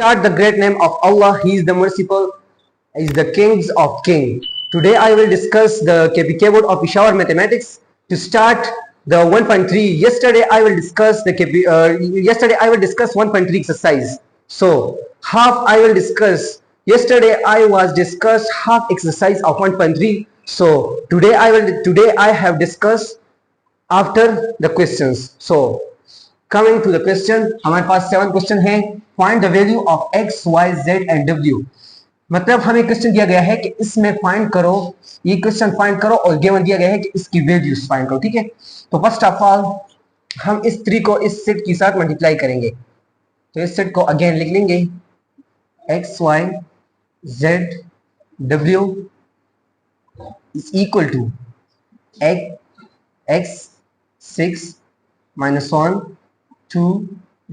Start the great name of Allah. He is the merciful, is the kings of king. Today I will discuss the KPK board of Peshawar mathematics. To start the 1.3, yesterday I will discuss the yesterday I will discuss 1.3 exercise. So half I will discuss. Yesterday I was discussed half exercise of 1.3. So today I have discussed after the questions. So coming to the question, हमारे पास 7 question है. Find the value of x, y, z and w. मतलब हमें question दिया गया है कि इसमें find करो, ये क्वेश्चन फाइंड करो और गिवन दिया गया है कि इसकी वैल्यूज फाइंड करो. ठीक है, तो फर्स्ट ऑफ ऑल हम इस 3 को इस सेट के साथ मल्टीप्लाई करेंगे. तो इस सेट को अगेन लिख लेंगे x, y, z, w is equal to x 6 minus 1 2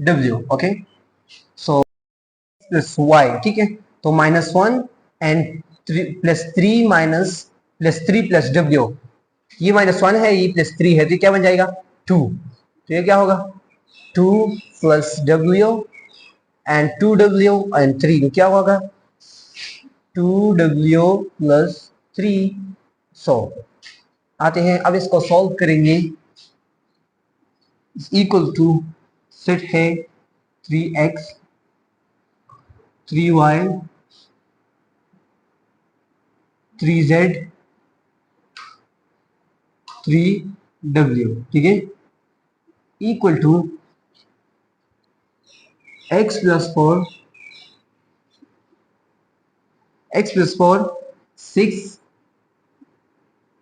w. Okay, so plus y. ठीक है, तो -1 and plus 3 minus plus 3 plus w. ये -1 है, ये +3 है, तो क्या बन जाएगा 2. तो ये क्या होगा 2 plus w and 2w and 3. तो क्या होगा 2w प्लस 3. सो आते हैं, अब इसको सॉल्व करेंगे. इक्वल टू सेट है 3x 3y 3z 3w. ठीक है, equal to x plus 4 6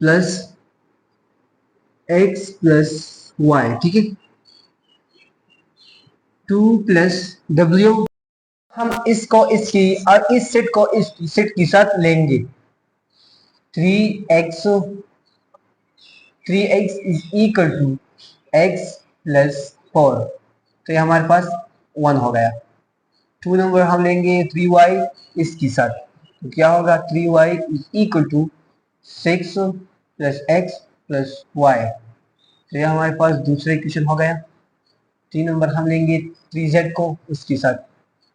plus x plus y. ठीक है, 2 प्लस w. हम इसको इसकी और इस सेट को इस सेट के साथ लेंगे. 3x is equal to x plus 4. तो ये हमारे पास 1 हो गया. 2 नंबर हम लेंगे 3y इसके साथ. तो क्या होगा 3y is equal to 6 plus x plus y. तो ये हमारे पास दूसरा इक्वेशन हो गया. 3 नंबर हम लेंगे 3z को उसके साथ.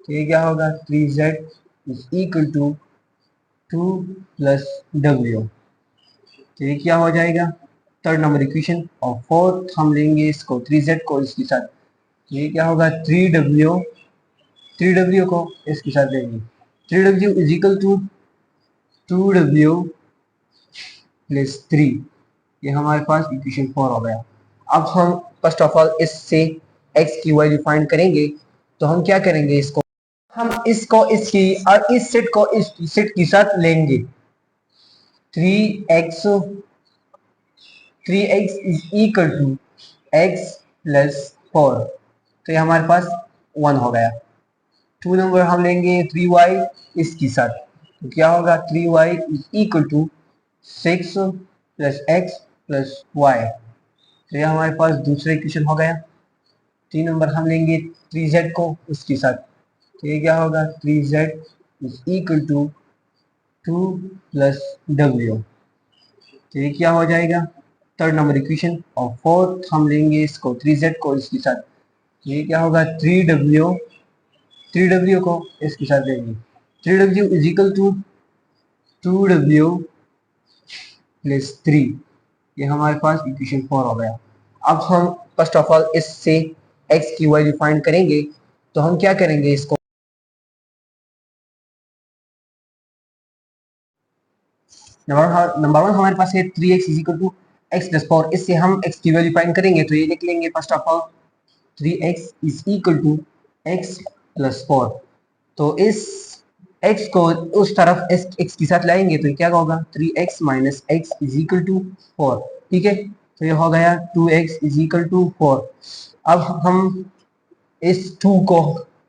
तो ये क्या होगा 3z is equal to 2 plus w. तो ये क्या हो जाएगा थर्ड नंबर इक्वेशन. और फोर्थ हम लेंगे इसको 3z को इसके साथ. तो ये क्या होगा 3w को इसके साथ लेंगे. 3w is equal to 2w plus 3. ये हमारे पास इक्वेशन 4 हो गया. अब हम फर्स्ट ऑफ ऑल इससे x की वैल्यू फाइंड करेंगे. तो हम क्या करेंगे, इसको इसकी और इस सेट को इस सेट के साथ लेंगे. 3x is equal to x plus 4. तो ये हमारे पास 1 हो गया. 2 नंबर हम लेंगे 3y इसके साथ. तो क्या होगा 3y is equal to 6 plus x plus y. तो ये हमारे पास दूसरा इक्वेशन हो गया. 3 नंबर हम लेंगे 3z को उसके साथ. तो ये क्या होगा 3z is equal to 2 plus w. तो ये क्या हो जाएगा थर्ड नंबर इक्वेशन. और फोर्थ हम लेंगे इसको 3z को इसके साथ. तो ये क्या होगा 3w को इसके साथ लेंगे. 3w is equal to 2w plus 3. ये हमारे पास इक्वेशन 4 हो गया. अब हम फर्स्ट ऑफ ऑल इससे x की वैल्यू फाइंड करेंगे. तो हम क्या करेंगे, इसको नंबर 1 हमारे पास है 3x is equal to x plus 4. इससे हम x की वैल्यू फाइंड करेंगे. तो ये लिख लेंगे first of all 3x is equal to x plus 4. तो इस x को उस तरफ x के साथ लाएंगे. तो क्या होगा 3x minus x is equal to 4. ठीक है, तो ये हो गया 2x इज इक्वल टू 4. अब हम इस 2 को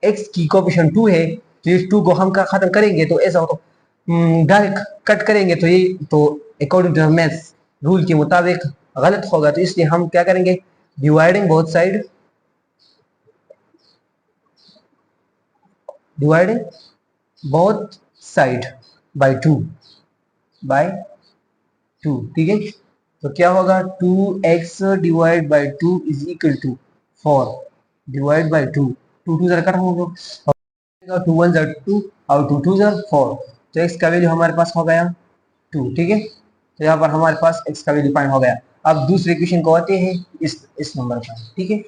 x की कोएफिशिएंट 2 है, तो इस 2 को हम खत्म करेंगे. तो ऐसा हो डायरेक्ट कट करेंगे. तो ये तो अकॉर्डिंग टू मैथ्स रूल के मुताबिक गलत होगा. तो इसलिए हम क्या करेंगे, डिवाइडिंग बोथ साइड बाय 2. ठीक है, तो क्या होगा 2x divide by 2 is equal to 4 divide by 2. 2 जरा कट होगा. टू वन ज़ा टू और टू टू ज़ा फोर, तो एक्स का वैल्यू हमारे पास हो गया टू। ठीक है, तो यहाँ पर हमारे पास एक्स का वैल्यू फाइंड हो गया। अब दूसरे क्वेश्चन को आते हैं इस नंबर पर। ठीक है,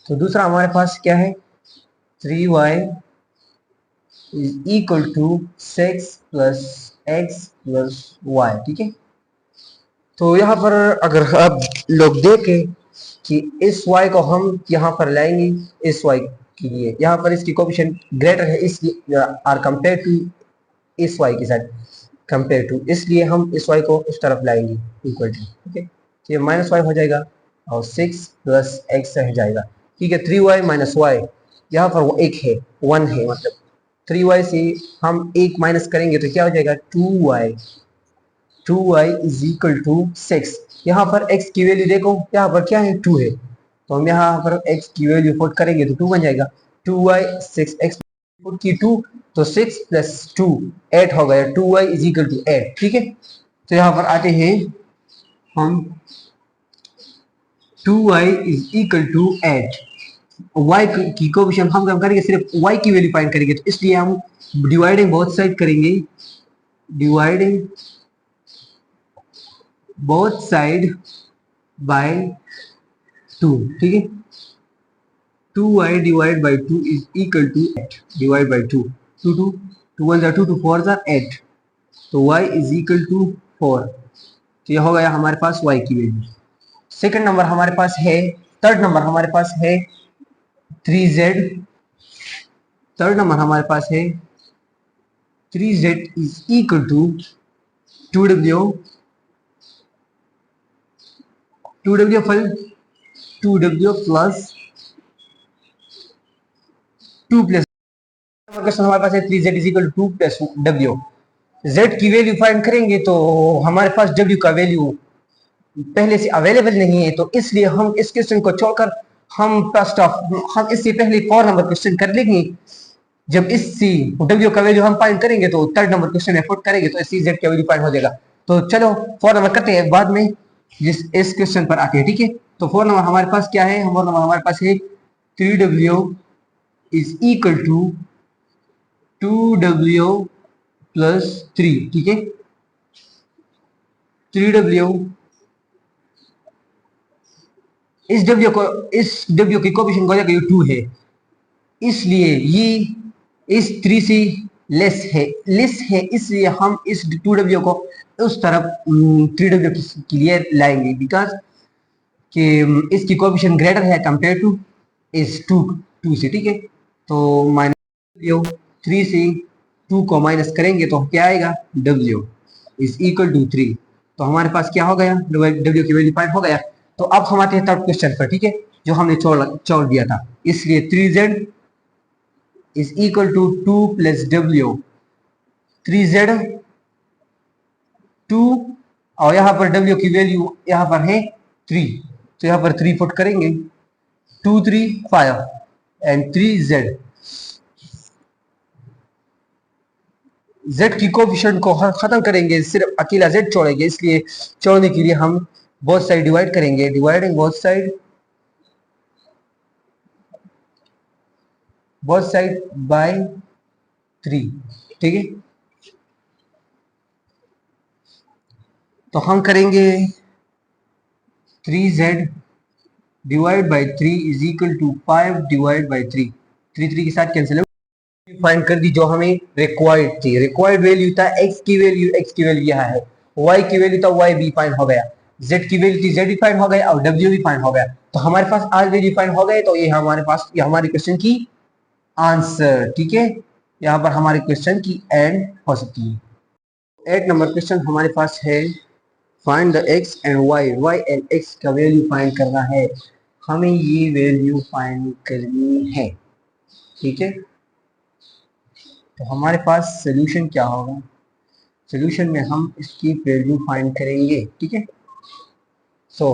तो दूसरा हमारे पास क्या है, 3y is equal to 6 plus x plus y. ठीक है, तो यहाँ पर अगर आप लोग देखें कि इस y को हम यहाँ पर लाएंगे इस y के लिए, यहाँ पर इसकी कोएफिशिएंट ग्रेटर है इसलिए आर कंपेयर टू इस y के साथ कंपेयर टू, इसलिए हम इस y को उस तरफ लाएंगे इक्वल टू। ठीक है, तो ये माइनस वाई हो जाएगा और 6 प्लस एक्स रह जाएगा। ठीक है, 3y माइनस वाई, यहाँ पर एक है 1 है, मतलब 3y से हम एक माइनस करेंगे तो क्या हो जाएगा 2y। 2y is equal to 6। यहाँ पर x की वैल्यू देखो, यहाँ पर क्या है 2 है, तो हम यहाँ पर x की वैल्यू पुट करेंगे तो 2 बन जाएगा। 2y 6x पुट की 2, तो 6 प्लस 2 8 हो गया। 2y is equal to 8। ठीक है, तो यहाँ पर आते हैं हम 2y is equal to 8। y की कोएफिशिएंट हम कम करेंगे, सिर्फ y की वैल्यू फाइंड करेंगे, तो इसलिए हम डिवाइडिंग बोथ साइड करेंगे, डिवाइडिंग बोथ साइड बाय 2। ठीक है, 2y divide by 2 is equal to 8 divide by 2। 2 2 2 1 2 2 4 8, तो y इज इक्वल टू 4। तो यह हो गया हमारे पास y की वैल्यू। सेकंड नंबर हमारे पास है, थर्ड नंबर हमारे पास है 3z। थर्ड नंबर हमारे पास है 3z is equal to 2w 2w फल 2w प्लस 2 प्लस क्वेश्चन हमारे पास है 3z is equal to 2 plus w। z की वैल्यू फाइंड करेंगे तो हमारे पास w का वैल्यू पहले से अवेलेबल नहीं है, तो इसलिए हम इस क्वेश्चन को छोड़कर हम फर्स्ट ऑफ हम इससे पहले 4 नंबर क्वेश्चन कर लेंगे। जब इससे w का वैल्यू हम फाइंड करेंगे तो थर्ड नंबर क्वेश्चन में पुट करेंगे तो इससे z का वैल्यू फाइंड हो जाएगा। तो चलो 4 नंबर करते हैं बाद में इस क्वेश्चन पर आके। ठीक है, तो 4 नंबर हमारे पास क्या है, 4 नंबर हमारे पास है 3w is equal to 2w plus 3। ठीक है, 3w इस w की कोएफिशिएंट हो जाएगा 2 है, इसलिए ये इस 3 से लेस है, इसलिए हम इस 2w को उस तरफ 3w के लिए लाएंगे, बिकॉज कि इसकी कोएफिशिएंट ग्रेटर है कंपेयर टू इस 2 से। ठीक है, तो माइनस 3 से 2 को माइनस करेंगे तो क्या आएगा w इज इक्वल टू 3। तो हमारे पास क्या हो गया, w की वैल्यू फाइंड हो गया। तो अब हम आते हैं थर्ड क्वेश्चन पर। ठीक है, जो हमने छोड़ दिया था, इसलिए 3z is equal to 2 plus w। 3z 2 और यहाँ पर w की वैल्यू यहाँ पर है 3, तो यहाँ पर 3 पुट करेंगे, 2 3 5 एंड 3z। z की कोएफिशिएंट को खत्म करेंगे, सिर्फ अकेला z छोड़ेंगे, इसलिए छोड़ने के लिए हम बोथ साइड डिवाइड करेंगे, डिवाइडिंग बोथ साइड बाय 3। ठीक है, तो हम करेंगे 3z divide by 3 is equal to 5 divide by 3। 3 3 के साथ कैंसिल फाइंड कर दी जो हमें रिक्वायर्ड थी। रिक्वायर्ड वैल्यू था x की वैल्यू यहाँ है, y की वैल्यू था y भी फाइंड हो गया, z की वैल्यू थी z भी फाइंड हो गया और w भी फाइंड हो गया। तो हमारे पास आज वैल्यू फाइंड हो गए, तो ये हमारे पास ये हमारे क्वेश्चन की आंसर। ठीक है, यहाँ पर हमारे क्वेश्चन की एंड हो सकती है। 8 नंबर क्वेश्चन हमारे पास है, find the x and y and x का वैल्यू फाइंड करना है, हमें ये वैल्यू फाइंड करनी है। ठीक है, तो हमारे पास सोल्यूशन क्या होगा, सोल्यूशन में हम इसकी वैल्यू फाइंड करेंगे। ठीक है, सो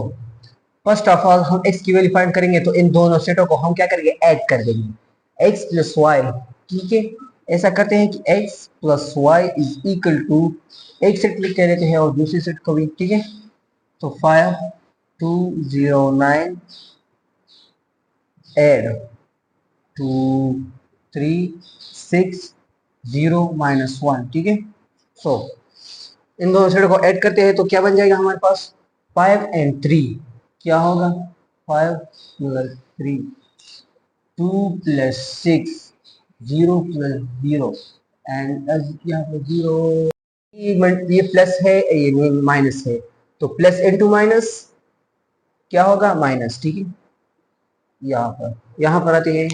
फर्स्ट ऑफ ऑल हम x की वैल्यू फाइंड करेंगे, तो इन दोनों सेटों को हम क्या करेंगे ऐड कर देंगे, x प्लस वाई। ठीक है, ऐसा करते हैं कि x plus y is equal to एक सेट लिख के लेते हैं और दूसरी सेट को भी। ठीक है, तो 5 2 0 9 एड 2 3 6 0 -1, ठीक है। सो इन दोनों सेट को ऐड करते हैं तो क्या बन जाएगा हमारे पास 5 and 3, क्या होगा 5 + 3, 2 + 6, 0 + 0 एंड यहाँ पर 0, ये प्लस है ये माइनस है, तो प्लस इंटू माइनस क्या होगा माइनस, ठीक है। यहाँ पर आते हैं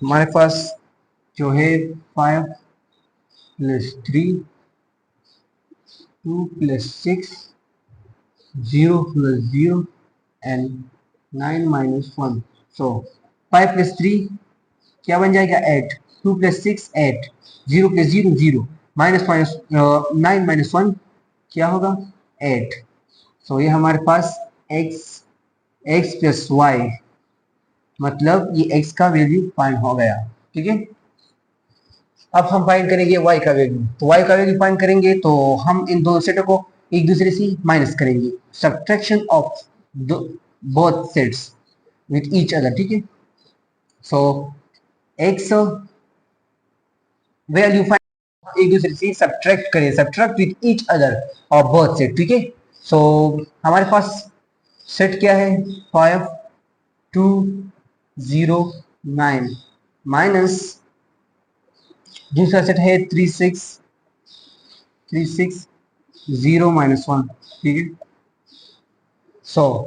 हमारे पास जो है 5 + 3, 2 + 6, 0 + 0 and 9 -1, so 5 + 3 क्या बन जाएगा 8, 2 + 6 8, 0 + 0 0, माइनस माइनस 9 -1 क्या होगा 8। सो ये हमारे पास x + y, मतलब ये x का वैल्यू फाइंड हो गया, ठीक है। अब हम फाइंड करेंगे y का वैल्यू, तो y का वैल्यू फाइंड करेंगे तो हम इन दो सेटों को एक दूसरे से माइनस करेंगे, subtraction of both sets with each other, ठीक है। सो x वैल्यू फाइंड एक दूसरे से सब्ट्रैक्ट करें, subtract with each other of both set, ठीक है। सो हमारे पास सेट क्या है 5 2 0 9 माइनस दूसरा सेट है 3 6 0 -1, ठीक है। सो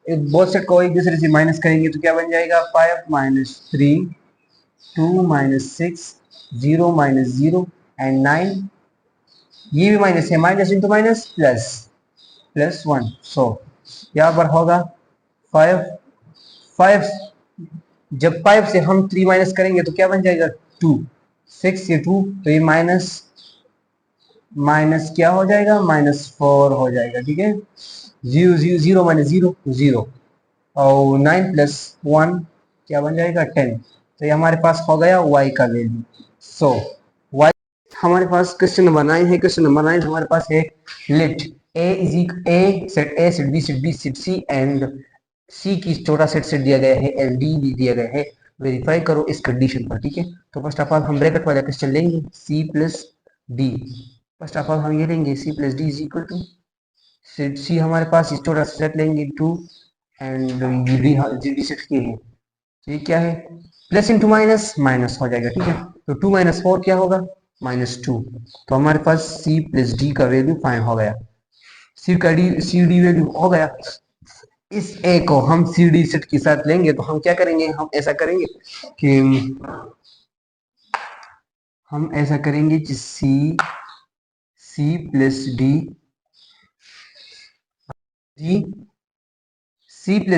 बोथ सेट को एक दूसरे से माइनस करेंगे तो क्या बन जाएगा 5 - 3, 2 - 6, 0 -0 एंड 9, ये भी माइनस है, माइनस इंटू माइनस प्लस 1, सो यहाँ पर होगा 5 5, जब 5 से हम 3 माइनस करेंगे तो क्या बन जाएगा 2, 6 से 2 तो ये माइनस क्या हो जाएगा -4 हो जाएगा, ठीक है। 0 0 0 -0 0 और 9 + 1 क्या बन जाएगा 10, तो ये हमारे पास हो गया y का वैल्यू। सो y हमारे पास क्वेश्चन नंबर 9 है। क्वेश्चन नंबर 9 हमारे पास है let a set a set b set b set c and c की छोटा सेट दिया गया है, एल डी भी दिया गया है, वेरीफाई करो इस कंडीशन पर, ठीक है। तो फर्स्ट ऑफ ऑल हम ब्रैकेट वाला क्वेश्चन लेंगे c + d, first of all हम ये लेंगे c + d = सेट c, हमारे पास इस छोटा सेट लेंगे 2 एंड ये भी सेट किए हैं, तो ये क्या है प्लस इंटू माइनस माइनस हो जाएगा, ठीक है। तो 2 - 4 क्या होगा -2, तो हमारे पास c + d का वैल्यू फाइंड हो गया, सी डी वैल्यू हो गया। इस ए को हम सी डी सेट के साथ लेंगे तो हम क्या करेंगे, हम ऐसा करेंगे कि सी +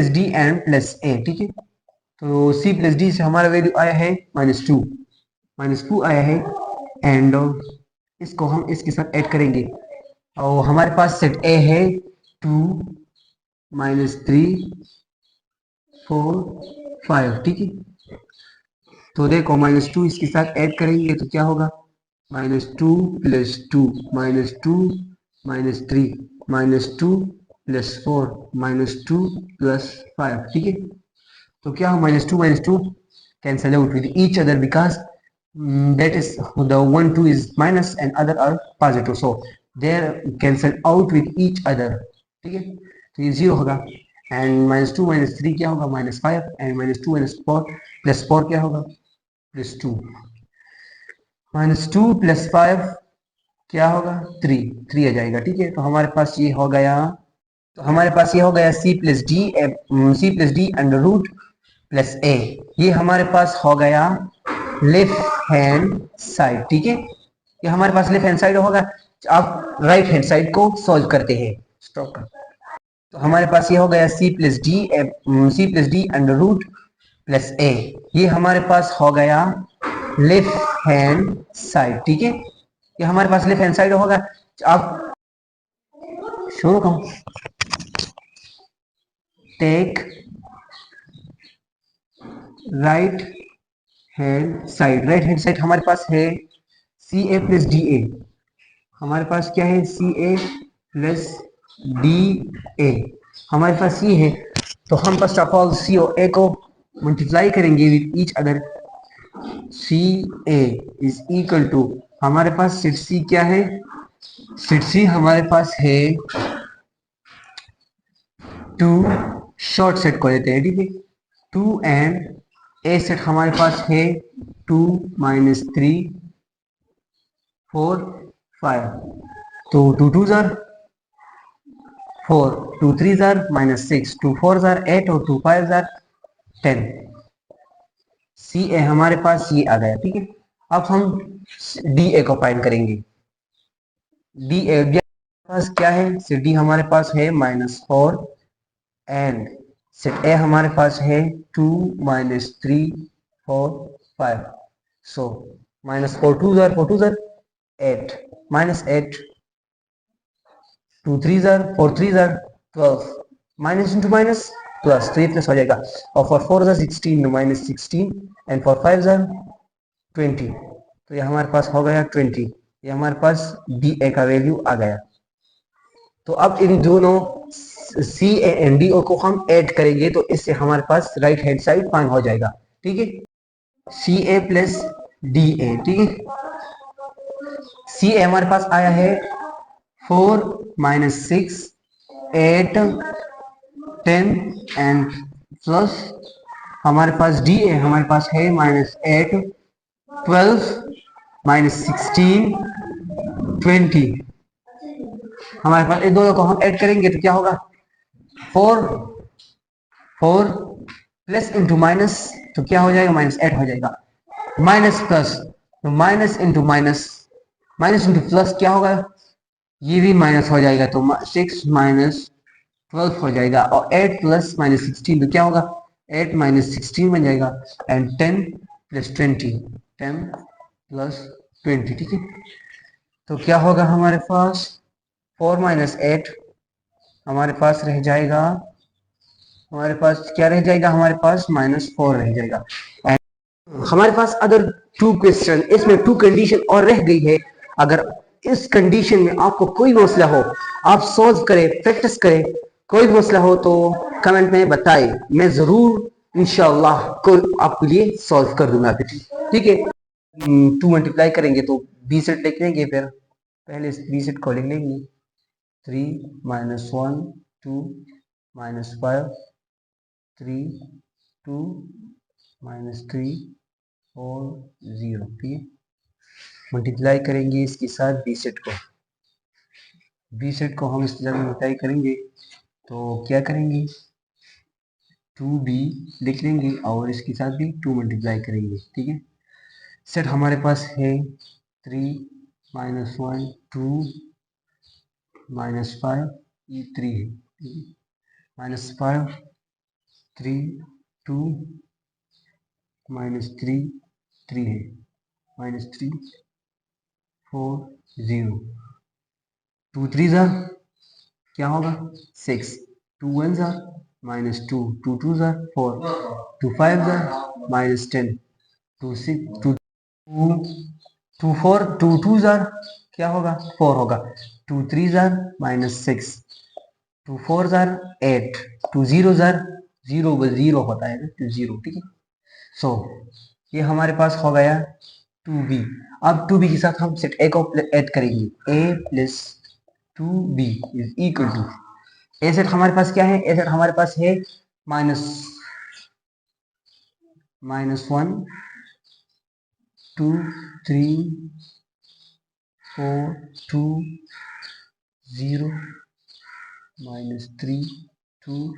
डी एंड प्लस ए, ठीक है। तो c + d से हमारा वैल्यू आया है -2 आया है, एंड इसको हम इसके साथ ऐड करेंगे और हमारे पास सेट ए है 2 -3 4 5, ठीक है। तो देखो -2 इसके साथ ऐड करेंगे तो क्या होगा -2 + 2 -2 -3 -2 + 4 -2 + 5, ठीक है। तो क्या हो -2 cancel out with each other because that is the 1 2 is minus and other are positive, so they cancel out with each other, ठीक है। तो ये 0 होगा एंड -2 -3 क्या होगा -5 एंड -2 -4 + 4 क्या होगा +2, -2 + 5 क्या होगा 3 आ जाएगा, ठीक है। तो हमारे पास ये हो गया, c + d under root plus a, ये हमारे पास हो गया लेफ्ट हैंड साइड, ठीक है। ये हमारे पास लेफ्ट हैंड साइड होगा। अब राइट हैंड साइड को सॉल्व करते हैं, स्टॉप कर। तो हमारे पास ये हो गया c + d under root plus a, ये हमारे पास हो गया लेफ्ट हैंड साइड, ठीक है। ये हमारे पास लेफ्ट हैंड साइड होगा। अब शुरू करो, टेक राइट हैंड साइड हमारे पास है CA + DA, हमारे पास क्या है CA + DA, हमारे पास ये है। तो हम फर्स्ट ऑफ ऑल C और A को मल्टीप्लाई करेंगे with each other, C A is equal to, हमारे पास सेट सी क्या है, सेट सी हमारे पास है टू, शॉर्ट सेट को लेते हैं, ठीक है, टू एंड ए सेट हमारे पास है two minus three four five, तो टू टू जार फोर, टू थ्री जार माइनस सिक्स, टू फोर जार एट और टू फाइव जार टेन। सी ए हमारे पास ये आ गया, ठीक है। अब हम डी ए को फाइंड करेंगे। डी ए पास क्या है, सी डी हमारे पास है minus four and set A हमारे पास है two minus three four five, so minus four two जार eight, minus eight, two three जार twelve, minus into minus plus, तो ये प्लस हो जाएगा, और फॉर फोर जार sixteen minus sixteen and four five जार ट्वेंटी, तो ये हमारे पास हो गया ट्वेंटी, ये हमारे पास डी ए का वैल्यू आ गया। तो अब इन दोनों सी ए एंड डी ओ को हम ऐड करेंगे तो इससे हमारे पास राइट हैंड साइड फाइंड हो जाएगा, ठीक है, सी ए प्लस डी ए, ठीक है। सी ए हमारे पास आया है four minus six eight ten and plus हमारे पास डी ए हमारे पास है minus eight twelve minus sixteen twenty, हमारे पास इन दोनों को हम ऐड करेंगे तो क्या होगा, four four plus into minus, तो क्या हो जाएगा, माइनस एट हो जाएगा, माइनस प्लस, तो minus into minus, minus into plus क्या होगा, ये भी माइनस हो जाएगा, तो सिक्स माइनस ट्वेल्व हो जाएगा, और एट प्लस माइनस सिक्सटीन तो क्या होगा, एट माइनस सिक्सटीन बन जाएगा, and ten plus twenty, ten plus twenty, ठीक है। तो क्या होगा हमारे पास, फोर माइनस एट हमारे पास रह जाएगा, हमारे पास क्या रह जाएगा, हमारे पास माइनस फोर रह जाएगा। हमारे पास अगर टू क्वेश्चन, इसमें टू कंडीशन और रह गई है, अगर इस कंडीशन में आपको कोई मसला हो, आप सॉल्व करें, प्रैक्टिस करें, कोई मसला हो तो कमेंट में बताएं, मैं जरूर इंशाल्लाह को आपके लिए सॉल्व कर दूंगा, ठीक है। टू मल्टीप्लाई करेंगे तो बी सेट लिख लेंगे, फिर पहले बी सेट को लिख लेंगे, three minus one two minus five three two minus three four zero, ठीक है। मल्टीप्लाई करेंगे इसके साथ बी सेट को, बी सेट को हम इस जगह मल्टीप्लाई करेंगे तो क्या करेंगे, टू बी लिख लेंगे और इसके साथ भी टू मल्टीप्लाई करेंगे, ठीक है। सेट हमारे पास है three minus one two minus five, ये थ्री है, ठीक है, minus five three two minus three three है, minus three four zero, two three ज़ा क्या होगा सिक्स, टू वन ज़ा माइनस टू, टू टू ज़ा फोर, टू फाइव ज़ा minus ten, two six two two four, two two ज़ा क्या होगा फोर होगा, टू थ्री ज़ा माइनस सिक्स, टू फोर ज़ार एट, टू जीरो ज़ार जीरो, जीरो होता है ना, टू जीरो, ठीक है। सो ये हमारे पास हो गया टू बी। अब टू बी के साथ हम सेट ए को ऐड करेंगे, A plus two B is equal to, A set हमारे पास क्या है, ए सेट हमारे पास है minus minus one two three four two zero minus three two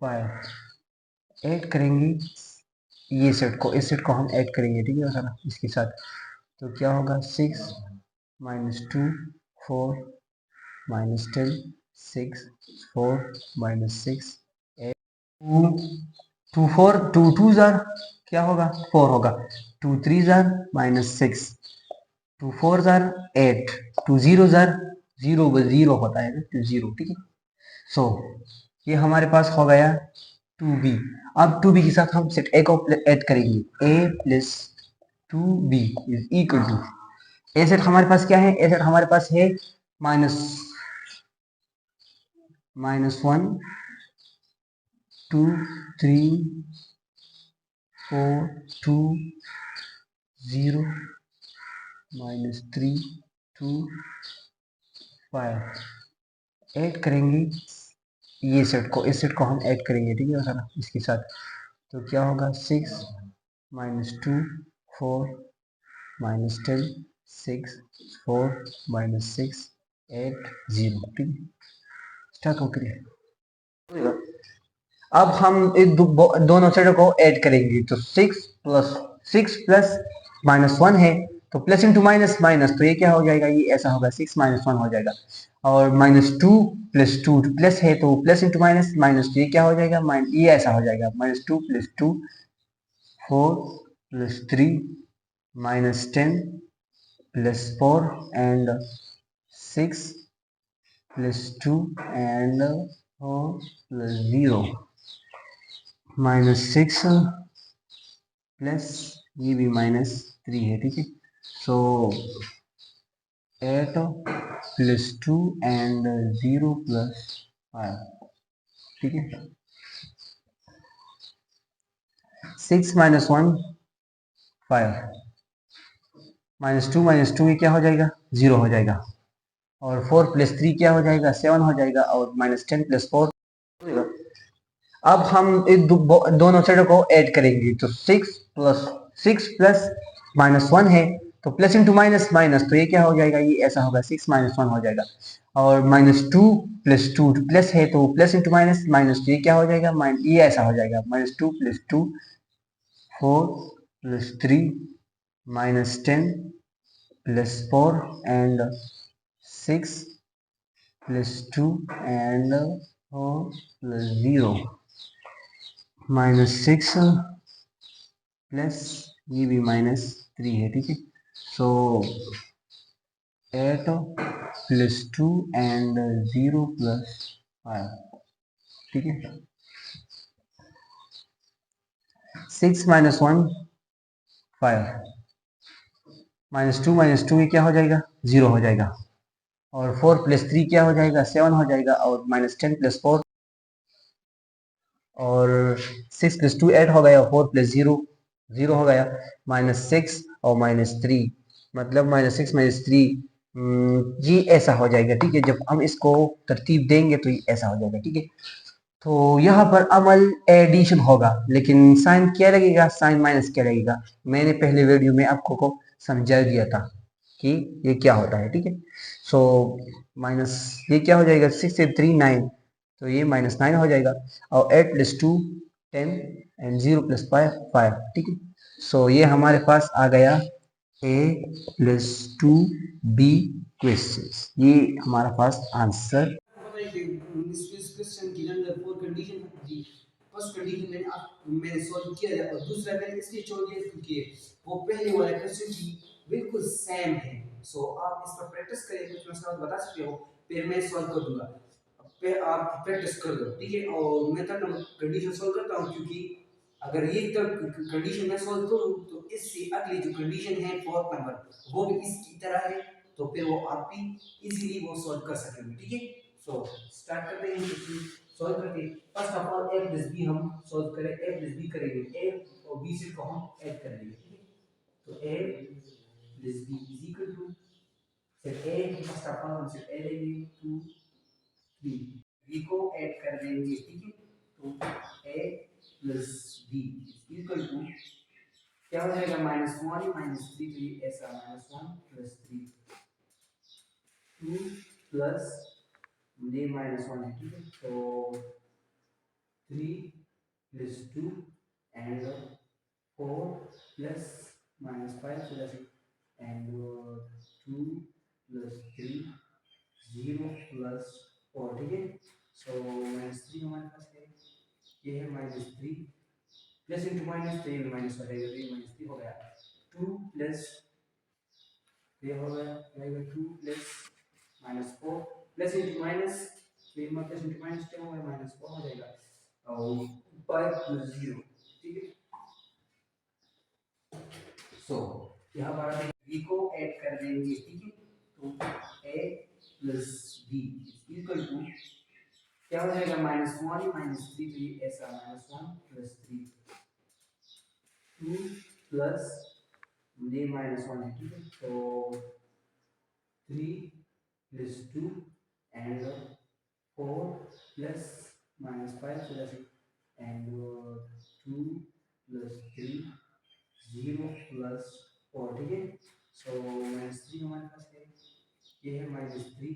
five, add करेंगे ये सेट को, इस सेट को हम ऐड करेंगे, ठीक है सर, इसके साथ, तो क्या होगा six minus two four minus ten, six four minus six eight, two four, two two ज़ार क्या होगा फोर होगा, टू थ्री ज़ार माइनस सिक्स, टू फोर ज़ार एट, टू जीरो ज़ार जीरो, जीरो होता है ना, टू जीरो, ठीक है। सो ये हमारे पास हो गया टू बी। अब टू बी के साथ हम सेट ए को ऐड करेंगे, A plus two B is equal to, A set हमारे पास क्या है, ए सेट हमारे पास है minus minus one two three 4 2 0 -3 2 5 add करेंगे ये सेट को, इस सेट को हम ऐड करेंगे, ठीक है सारा इसके साथ। तो क्या होगा 6 -2 4 -10 6 4 -6 8 0, ठीक है स्टार्ट हो गया। अब हम दोनों सेटों को ऐड करेंगे तो 6 प्लस -1 है तो प्लस इंटू माइनस माइनस, तो ये क्या हो जाएगा, ये ऐसा होगा 6 -1 हो जाएगा। और -2 + 2 प्लस है तो प्लस इंटू माइनस माइनस, तो ये क्या हो जाएगा, ये ऐसा हो जाएगा -2 + 2 4 + 3 -10 + 4 and 6 + 2 and 4 + 0 -6 प्लस ये भी -3 है, ठीक है। सो 8 + 2 and 0 + 5, ठीक है। 6 - 1 5 -2 ये क्या हो जाएगा, 0 हो जाएगा। और 4 + 3 क्या हो जाएगा, 7 हो जाएगा। और -10 + 4 हो जाएगा। अब हम दोनों सेटों को ऐड करेंगे तो 6 प्लस -1 है तो प्लस इंटू माइनस माइनस, तो ये क्या हो जाएगा, ये ऐसा होगा 6 - 1 हो जाएगा। और -2 + 2 प्लस है तो प्लस इंटू माइनस माइनस, तो ये क्या हो जाएगा, ये ऐसा हो जाएगा -2 + 2 4 + 3 -10 + 4 and 6 + 2 and 4 + 0 -6 प्लस ये भी -3 है, ठीक है। सो 8 + 2 and 0 + 5, ठीक है। 6 - 1 5 -2 ये क्या हो जाएगा, 0 हो जाएगा। और 4 + 3 क्या हो जाएगा, 7 हो जाएगा। और -10 + 4 और 6 + 2 8 हो गया। 4 + 0 0 हो गया। -6 और -3 मतलब -6 -3 ये ऐसा हो जाएगा, ठीक है। जब हम इसको तरतीब देंगे तो ये ऐसा हो जाएगा, ठीक है। तो यहाँ पर अमल एडिशन होगा, लेकिन साइन क्या लगेगा, साइन माइनस क्या लगेगा, मैंने पहले वीडियो में आपको को समझा दिया था कि ये क्या होता है, ठीक है। सो माइनस ये क्या हो जाएगा, 6 से 3 9, तो ये -9 हो जाएगा। और 8 + 2 10 एंड 0 + 5 5, ठीक है। सो ये हमारे पास आ गया a + 2b क्वेश्चंस, ये हमारा पास आंसर। इस क्वेश्चन के अंदर 4 कंडीशन थी। फर्स्ट कंडीशन मैंने सॉल्व किया है, और दूसरा मैंने इसलिए छोड़ दिया क्योंकि वो पहले वाले क्वेश्चन की बिल्कुल सेम है। सो आप इस पर प्रैक्टिस करें, कुछ मैं सवाल बता सकते हो, फिर मैं सॉल्व कर दूंगा। फिर आप प्रैक्टिस कर दो, ठीक है। और मैं तब कंडीशन सॉल्व करता हूँ, क्योंकि अगर ये तब कंडीशन मैं सॉल्व करूँ तो इससे अगली जो कंडीशन है 4th नंबर वो भी इसकी तरह है, तो फिर वो आप भी इजीली वो सॉल्व कर सकेंगे, ठीक है। सो स्टार्ट करते हैं इसको सॉल्व करके। First of all a + b हम सॉल्व करें, a + b करेंगे, a और b से को हम ऐड कर देंगे, ठीक है। तो a + b = फिर a फर्स्ट ऑफ ऑल हम से a लेंगे 2 3 b को ऐड कर देंगे, ठीक है। तो a + b = क्या हो जाएगा, -1 - 3, तो ये ऐसा -1 + 3 2 प्लस ये -1 है, ठीक है। तो 3 + 2 and 4 plus -5 plus and 2 plus 3 0 plus 4, ठीक है। सो -3 हमारे पास है, ये है -3 प्लस इंटू माइनस, तो ये माइनस हो जाएगा, तो ये -3 हो गया। 2 प्लस ये हो गया 2 प्लस -4 प्लस इंटू माइनस, तो ये प्लस इंटू माइनस क्या होगा, -4 हो जाएगा। और 5 + 0, ठीक है। सो यहाँ पर हम v को ऐड कर देंगे, ठीक है। तो a + b = क्या हो जाएगा, -1 - 3, तो ये ऐसा -1 + 3 2 प्लस ये -1 है, ठीक है। तो 3 plus 2 and 4 plus -5 plus and 2 plus 3 0 plus 4, ठीक है। सो -3 हमारे पास है, ये है -3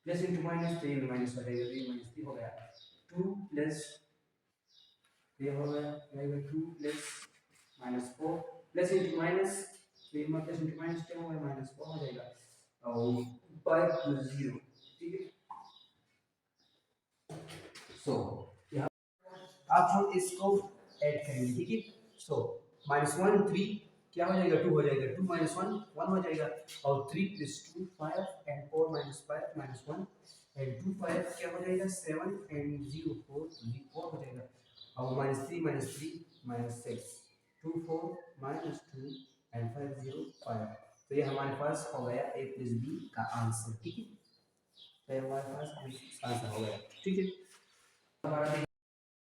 प्लस इंटू -3 माइनस हो जाएगा, ये -3 हो गया। 2 प्लस ये हो गया 2 प्लस -4 प्लस इंटू माइनस, तो ये प्लस इंटू माइनस क्या होगा, -4 हो जाएगा। और 5 प्लस 0, ठीक है। सो यहाँ अब हम इसको ऐड करेंगे, ठीक है। सो -1 3 क्या हो जाएगा, 2 हो जाएगा, 2 -1 1 हो जाएगा, और 3 प्लस 2 5 एंड 4 -5 -1 एंड 2 5 क्या हो जाएगा, 7 एंड 0 4 4 हो जाएगा, और -3 -6 2 4 -2 एंड 5 0 5। तो ये हमारे पास हो गया a प्लस b का आंसर, ठीक है। तो ये हमारे पास आंसर हो गया, ठीक है। हमारा